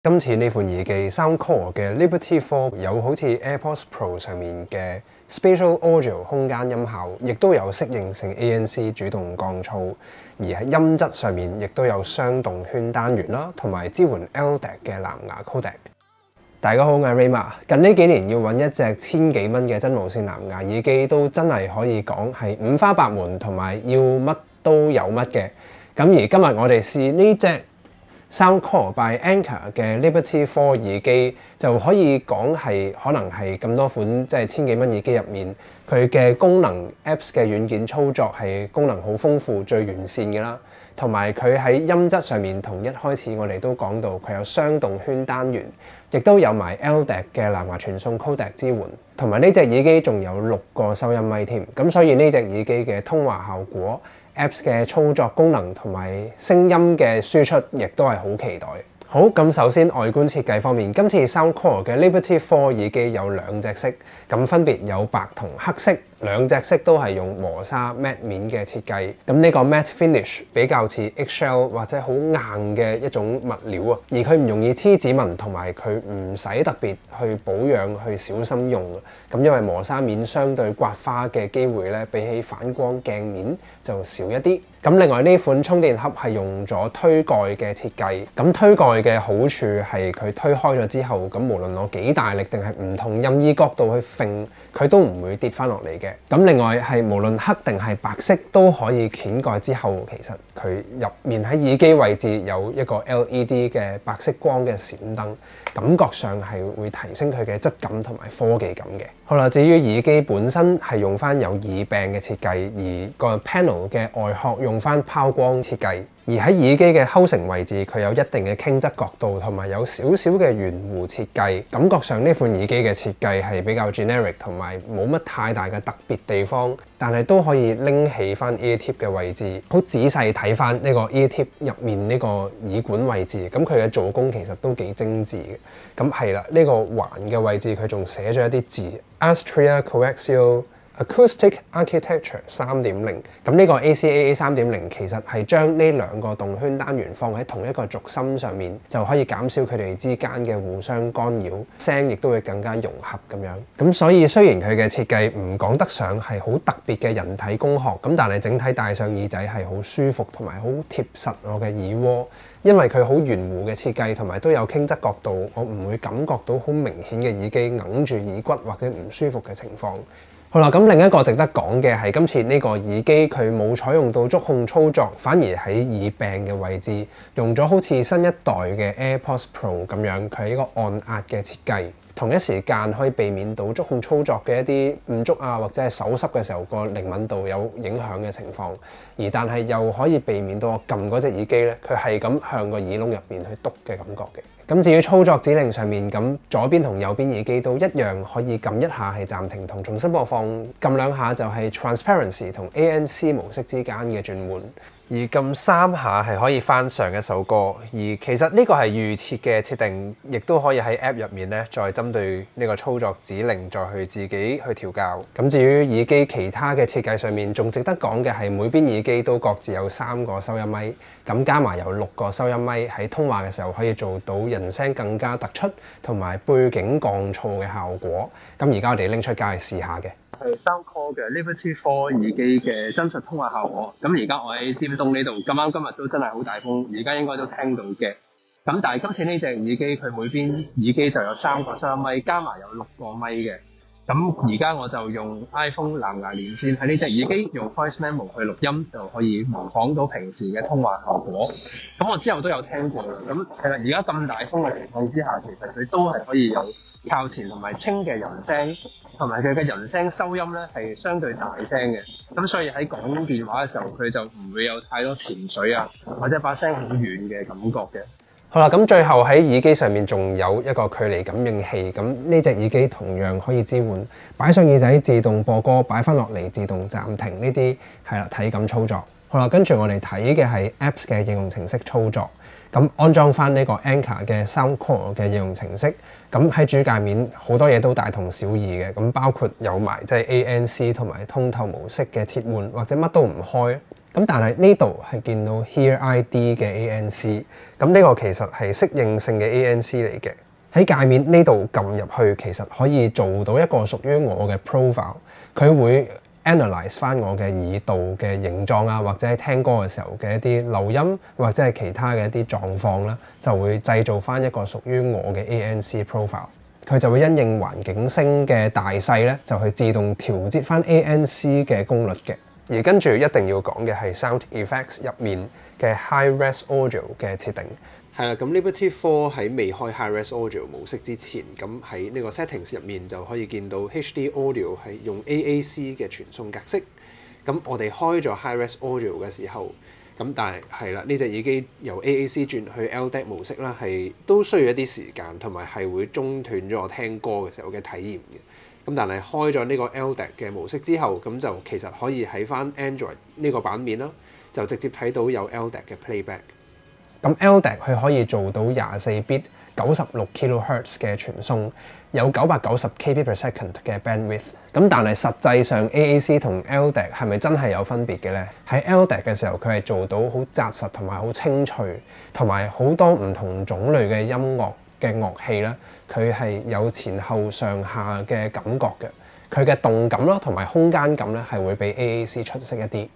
今次呢款耳機 Soundcore 嘅 Liberty 4有好似 AirPods Pro 上面嘅 Spatial Audio 空間音效，亦都有適應性 ANC 主動降噪，而喺音質上面亦都有雙動圈單元啦，同埋支援 LDAC 嘅藍牙 Codec。大家好，我係 Rayma。近呢幾年要揾一隻千幾蚊嘅真無線藍牙耳機，都真係可以講係五花八門，同埋要乜都有乜嘅。咁而今日我哋試呢隻 Soundcore by Anker 嘅 Liberty 4耳機，就可以講係可能係咁多款即係千幾蚊耳機入面，佢嘅功能 Apps 嘅軟件操作係功能好豐富、最完善嘅啦。同埋佢喺音質上面，同一開始我哋都講到佢有雙動圈單元，亦都有埋 LDAC 嘅藍牙傳送 Codec 支援，同埋呢隻耳機仲有6個收音咪添。咁所以呢隻耳機嘅通話效果、Apps 嘅操作功能同埋聲音嘅輸出，亦都係好期待。好，咁首先外觀設計方面，今次 Soundcore 嘅 Liberty 4耳機有2隻色，咁分別有白同黑色。2隻色都係用磨砂 matte 面嘅設計，咁呢個 matte finish 比較似 eggshell 或者好硬嘅一種物料啊，而佢唔容易黐指紋，同埋佢唔使特別去保養去小心用。咁因為磨砂面相對刮花嘅機會咧，比起反光鏡面就少一啲。咁另外呢款充電盒係用咗推蓋嘅設計，咁推蓋嘅好處係佢推開咗之後，咁無論我幾大力定係唔同任意角度去揈，佢都唔會跌翻落嚟嘅。咁另外係無論黑定係白色都可以掀蓋之後，其實佢入面喺耳機位置有一個 LED 嘅白色光嘅閃燈，感覺上係會提升佢嘅質感同埋科技感嘅。好啦，至於耳機本身係用翻有耳柄嘅設計，而個 panel 嘅外殼用翻拋光設計。而喺耳機嘅 housing 位置，佢有一定嘅傾側角度，同埋有少少嘅圓弧設計。感覺上呢款耳機嘅設計係比較 generic，同埋冇乜太大嘅特別地方，但係都可以拎起翻 ear tip 嘅位置，好仔細睇翻呢個 ear tip 入面呢個耳管位置。咁佢嘅做工其實都幾精緻嘅。咁係啦，呢個環嘅位置佢仲寫咗一啲字 Astria Coaxial Acoustic Architecture 3.0， 咁呢個 ACAA 3.0 其實係將呢2個動圈單元放喺同一個軸心上面，就可以減少佢哋之間嘅互相干擾，聲亦都會更加融合咁樣。咁所以雖然佢嘅設計唔講得上係好特別嘅人體工學，咁但係整體戴上耳仔係好舒服同埋好貼實我嘅耳窩，因為佢好圓弧嘅設計同埋都有傾側角度，我唔會感覺到好明顯嘅耳機硬住耳骨或者唔舒服嘅情況。好啦，咁另一個值得講嘅係今次呢個耳機佢冇採用到觸控操作，反而喺耳柄嘅位置用咗好似新一代嘅 AirPods Pro 咁樣，佢係一個按壓嘅設計，同一時間可以避免到觸控操作嘅一啲誤觸啊，或者係手濕嘅時候個靈敏度有影響嘅情況，而但係又可以避免到我撳嗰隻耳機咧，佢係咁向個耳窿入邊去篤嘅感覺嘅。咁至於操作指令上面，咁左邊同右邊耳機都一樣可以撳一下係暫停同重新播放，撳2下就係 Transparency 同 ANC 模式之間嘅轉換，而撳3下係可以翻上一首歌。而其實呢個係預設嘅設定，亦都可以喺 App 入面咧再針對呢個操作指令再去自己去調校。咁至於耳機其他嘅設計上面，仲值得講嘅係每邊耳機都各自有3個收音咪，咁加埋有6個收音咪，喺通話嘅時候可以做到人聲更加突出，同埋背景降噪嘅效果。咁而家我哋拎出街去試下嘅。係 Soundcore 嘅 Liberty 4耳機嘅真實通話效果。咁而家我喺尖東呢度，咁啱今日都真係好大風，而家應該都聽到嘅。咁但係今次呢隻耳機佢每邊耳機就有3個收音咪，加埋有6個咪嘅。咁而家我就用 iPhone 藍牙連線喺呢隻耳機，用 Voice Memo 去錄音，就可以模仿到平時嘅通話效果。咁我之後都有聽過啦。咁其實而家咁大風嘅情況之下，其實佢都係可以有靠前同埋清嘅人聲，同埋佢嘅人聲收音咧係相對大聲嘅。咁所以喺講電話嘅時候，佢就唔會有太多潛水啊，或者把聲好遠嘅感覺嘅。好啦，咁最後喺耳機上面仲有一個距離感應器，咁呢隻耳機同樣可以支援擺上耳仔自動播歌，擺翻落嚟自動暫停，呢啲係啦體感操作。好啦，跟住我哋睇嘅係 Apps 嘅應用程式操作。咁安裝翻呢個 Anker 嘅 Soundcore 嘅應用程式，咁喺主界面好多嘢都大同小異嘅，咁包括有埋即係 ANC 同埋通透模式嘅切換，或者乜都唔開，咁但係呢度係見到 Hear ID 嘅 ANC，咁呢個其實係適應性嘅 ANC 嚟嘅。喺界面呢度撳入去，其實可以做到一個屬於我嘅 profile，佢會 analyse 翻我嘅耳道嘅形狀啊，或者係聽歌嘅時候嘅一啲漏音，或者係其他嘅一啲狀況啦，就會製造翻一個屬於我嘅 ANC profile。佢就會因應環境聲嘅大細咧，就去自動調節翻 ANC 嘅功率嘅。而跟住一定要講嘅係 Sound Effects 入面嘅 High Res Audio 嘅設定。係啦，咁 Liberty 4喺未開 High Res Audio 模式之前，咁喺呢個 Settings 入面就可以見到 HD Audio 係用 AAC 嘅傳送格式。咁我哋開咗 High Res Audio 嘅時候，咁但係啦，呢隻耳機由 AAC 轉去 LDAC 模式啦，係都需要一啲時間，同埋係會中斷咗我聽歌嘅時候嘅體驗嘅。咁但係開咗呢個 LDAC 嘅模式之後，咁就其實可以喺翻 Android 呢個版面啦，就直接睇到有 LDAC 嘅 playback。咁 LDAC 佢可以做到24bit 96 kHz 嘅傳送，有990 kbps 嘅 bandwidth。咁但係實際上 AAC 同 LDAC 係咪真係有分別嘅咧？喺 LDAC 嘅時候，佢係做到好紮實同埋好清脆，同埋好多唔同種類嘅音樂嘅樂器咧，佢係有前後上下嘅感覺嘅。佢嘅動感啦同埋空間感咧係會比 AAC 出色一啲。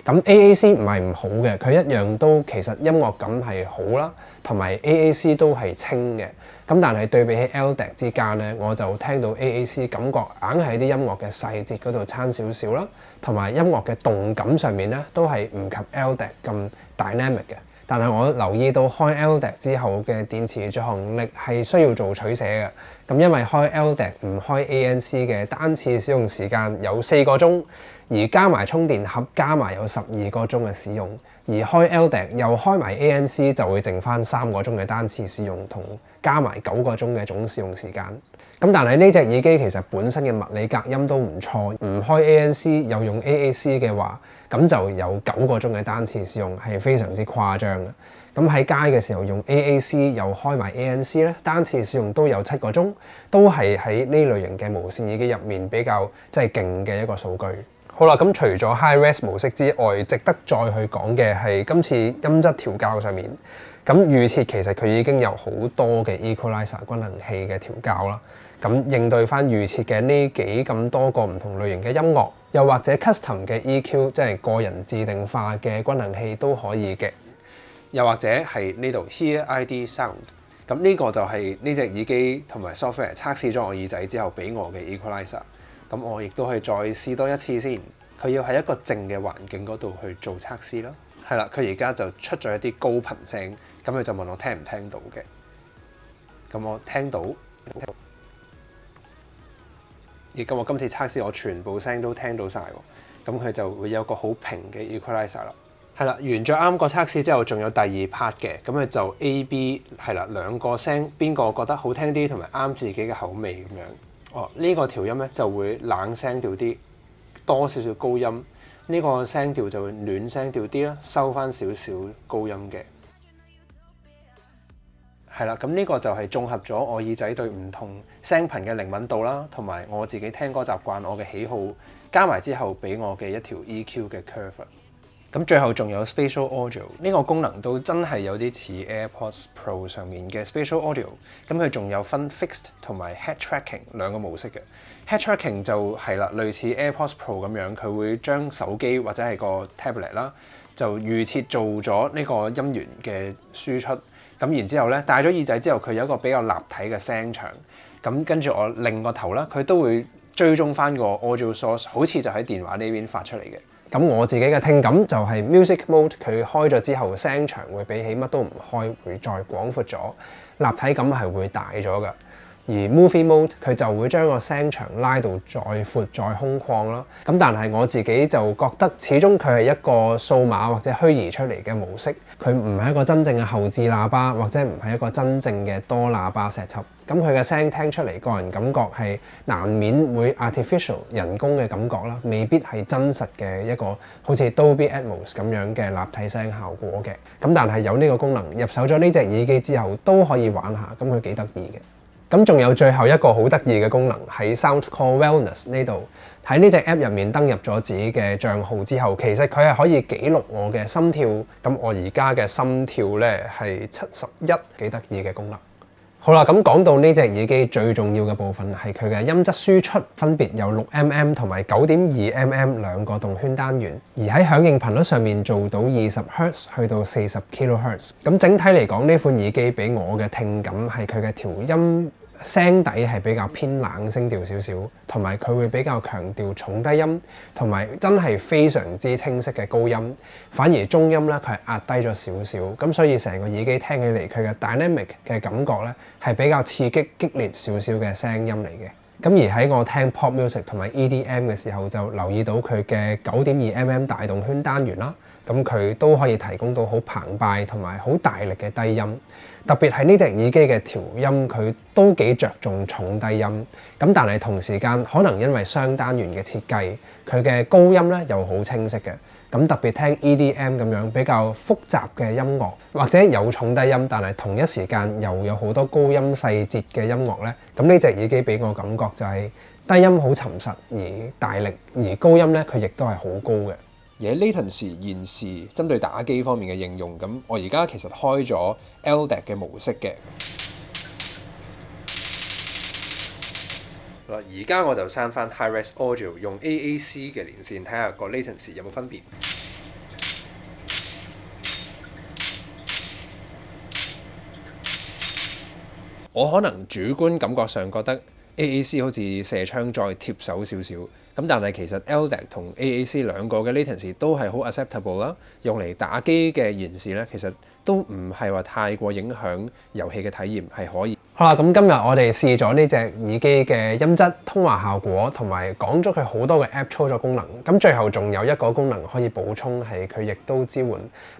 咁 AAC 唔係唔好嘅，佢一樣都其實音樂感係好啦，同埋 AAC 都係清嘅。咁但係對比起 LDAC 之間咧，我就聽到 AAC 感覺硬係喺啲音樂嘅細節嗰度差少少啦，同埋音樂嘅動感上面咧都係唔及 LDAC 咁 dynamic 嘅。但係我留意到開 LDAC 之後嘅電池續航力係需要做取捨嘅。咁因為開 LDAC 唔開 ANC 嘅單次使用時間有4個鐘，而加埋充電盒加埋有12個鐘嘅使用，而開 LDAC 又開埋 ANC 就會剩翻3個鐘嘅單次使用同加埋9個鐘嘅總使用時間。咁但係呢隻耳機其實本身嘅物理隔音都唔錯，唔開 ANC 又用 AAC 嘅話，咁就有9個鐘嘅單次使用，係非常之誇張嘅。咁喺街嘅時候用 AAC 又開埋 ANC 咧，單次使用都有7個鐘，都係喺呢類型嘅無線耳機入面比較即係勁嘅一個數據。好啦，咁除咗 High Res 模式之外，值得再去講嘅係今次音質調校上面。咁預設其實佢已經有好多嘅 Equalizer 均衡器嘅調校啦，咁應對翻預設嘅呢幾咁多個唔同類型嘅音樂，又或者 Custom 嘅 EQ， 即係個人自定化嘅均衡器都可以嘅。又或者係呢度 Hear ID Sound， 咁呢個就係呢隻耳機同埋 software 測試咗我耳仔之後俾我嘅 Equalizer。咁我亦都可以再試多一次先。佢要喺一個靜嘅環境嗰度去做測試啦。係啦，佢而家就出咗一啲高頻聲，咁佢就問我聽唔聽到嘅。咁我聽到。而咁我今次測試我全部聲都聽到晒喎，咁佢就會有個好平嘅 Equalizer 啦。係啦，完咗啱個測試之後，仲有第二 part 嘅，咁佢就 A、B 係啦，兩個聲邊個覺得好聽啲同埋啱自己嘅口味咁樣。哦，呢個調音咧就會冷聲調啲，多少少高音；呢個聲調就會暖聲調啲啦，收翻少少高音嘅。係啦，咁呢個就係綜合咗我耳仔對唔同聲頻嘅靈敏度啦，同埋我自己聽歌習慣、我嘅喜好，加埋之後俾我嘅一條 EQ 嘅 curve。咁最後仲有 Spatial Audio 呢個功能都真係有啲似 AirPods Pro 上面嘅 Spatial Audio。咁佢仲有分 Fixed 同埋 Head Tracking 兩個模式嘅。Head Tracking 就係啦，類似 AirPods Pro 咁樣，佢會將手機或者係個 tablet 啦，就預設做咗呢個音源嘅輸出。咁然之後咧，戴咗耳仔之後，佢有一個比較立體嘅聲場。咁跟住我擰個頭啦，佢都會追蹤翻個 audio source， 好似就喺電話呢邊發出嚟嘅。咁我自己嘅聽感就係 Music Mode， 佢開咗之後聲場會比起乜都唔開會再廣闊咗，立體感係會大咗㗎。而 Movie Mode 佢就會將個聲場拉到再闊再空曠啦。咁但係我自己就覺得始終佢係一個數碼或者虛擬出嚟嘅模式，佢唔係一個真正嘅後置喇叭，或者唔係一個真正嘅多喇叭石輯。咁佢嘅聲聽出嚟，個人感覺係難免會 artificial 人工嘅感覺啦，未必係真實嘅一個好似 Dolby Atmos 咁樣嘅立體聲效果嘅。咁但係有呢個功能，入手咗呢隻耳機之後都可以玩下，咁佢幾得意嘅。咁仲有最後一個好得意嘅功能喺 SoundCall Wellness 呢度，喺呢隻 app 入面登入咗自己嘅帳號之後，其實佢係可以記錄我嘅心跳。咁我而家嘅心跳咧係71，幾得意嘅功能。好啦，咁講到呢隻耳機最重要嘅部分係佢嘅音質輸出，分別有6mm 同埋9.2mm 兩個動圈單元，而喺響應頻率上面做到20Hz 去到40 kHz。咁整體嚟講，呢款耳機俾我嘅聽感係佢嘅調音聲底係比較偏冷聲調少少，同埋佢會比較強調重低音，同埋真係非常之清晰嘅高音。反而中音咧，佢係壓低咗少少，咁所以成個耳機聽起嚟佢嘅 dynamic 嘅感覺咧係比較刺激激烈少少嘅聲音嚟嘅。咁而喺我聽 pop music 同埋 EDM 嘅時候，就留意到佢嘅9.2mm 大動圈單元啦。咁佢都可以提供到好澎湃同埋好大力嘅低音，特別係呢隻耳機嘅調音，佢都幾着重重低音。咁但係同時間可能因為雙單元嘅設計，佢嘅高音咧又好清晰嘅。咁特別聽 EDM 咁樣比較複雜嘅音樂，或者有重低音，但係同一時間又有好多高音細節嘅音樂咧，咁呢隻耳機俾我感覺就係低音好沉實而大力，而高音咧佢亦都係好高嘅。而喺 latency 現時針對打機方面嘅應用，咁我而家其實開咗 LDAC 嘅模式嘅。嗱，而家我就刪翻 Hi-Res Audio， 用 AAC 嘅連線睇下個 latency 有冇分別。我可能主觀感覺上覺得 AAC 好似射槍再貼手少少。咁但係其實 LDAC 同 AAC 兩個嘅 latency 都係好 acceptable 啦，用嚟打機嘅延時咧，其實都唔係話太過影響遊戲嘅體驗，係可以。好啦，咁今日我哋試咗呢隻耳機嘅音質、通話效果，同埋講咗佢好多嘅 app 操作功能。咁最後仲有一個功能可以補充，係佢亦都支援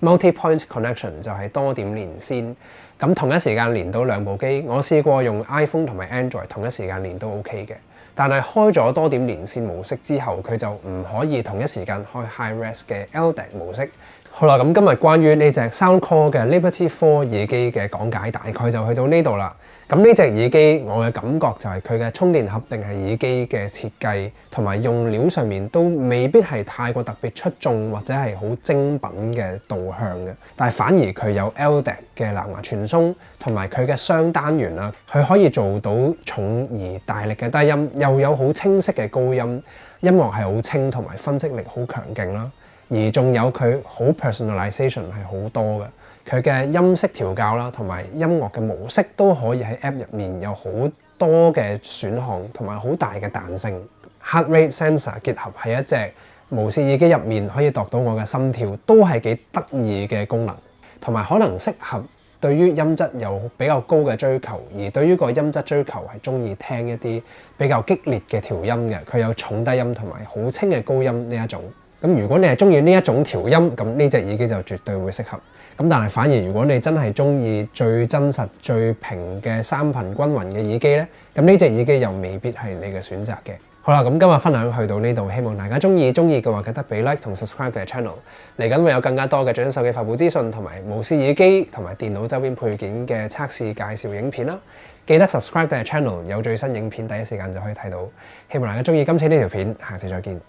multi-point connection， 就係多點連線。咁同一時間連到兩部機，我試過用 iPhone 同埋 Android 同一時間連都 OK 嘅。但係開咗多點連線模式之後，佢就唔可以同一時間開 Hi-Res 嘅 LDAC 模式。好啦，咁今日關於呢隻 SoundCall 嘅 Liberty 4耳機嘅講解，大概就去到呢度啦。咁呢隻耳機我嘅感覺就係佢嘅充電盒定係耳機嘅設計同埋用料上面都未必係太過特別出眾或者係好精品嘅導向嘅，但係反而佢有 LDAC 嘅藍牙傳送同埋佢嘅雙單元啦，佢可以做到重而大力嘅低音，又有好清晰嘅高音，音樂係好清同埋分析力好強勁啦，而仲有佢好 personalization 係好多嘅。佢嘅音色調校啦，同埋音樂嘅模式都可以喺 App 入面有好多嘅選項，同埋好大嘅彈性。Heart rate sensor 結合喺一隻無線耳機入面，可以度到我嘅心跳，都係幾得意嘅功能。同埋可能適合對於音質有比較高嘅追求，而對於個音質追求係中意聽一啲比較激烈嘅調音嘅，佢有重低音同埋好清嘅高音呢一種。咁如果你係中意呢一種調音，咁呢隻耳機就絕對會適合。咁但係反而如果你真係中意最真實、最平嘅三頻均勻嘅耳機咧，咁呢隻耳機又未必係你嘅選擇嘅。好啦，咁今日分享去到呢度，希望大家中意嘅話記得俾 like 同 subscribe 嘅 channel。嚟緊會有更加多嘅最新手機發布資訊同埋無線耳機同埋電腦周邊配件嘅測試介紹影片啦。記得 subscribe 嘅 channel， 有最新影片第一時間就可以睇到。希望大家中意今次呢條片，下次再見。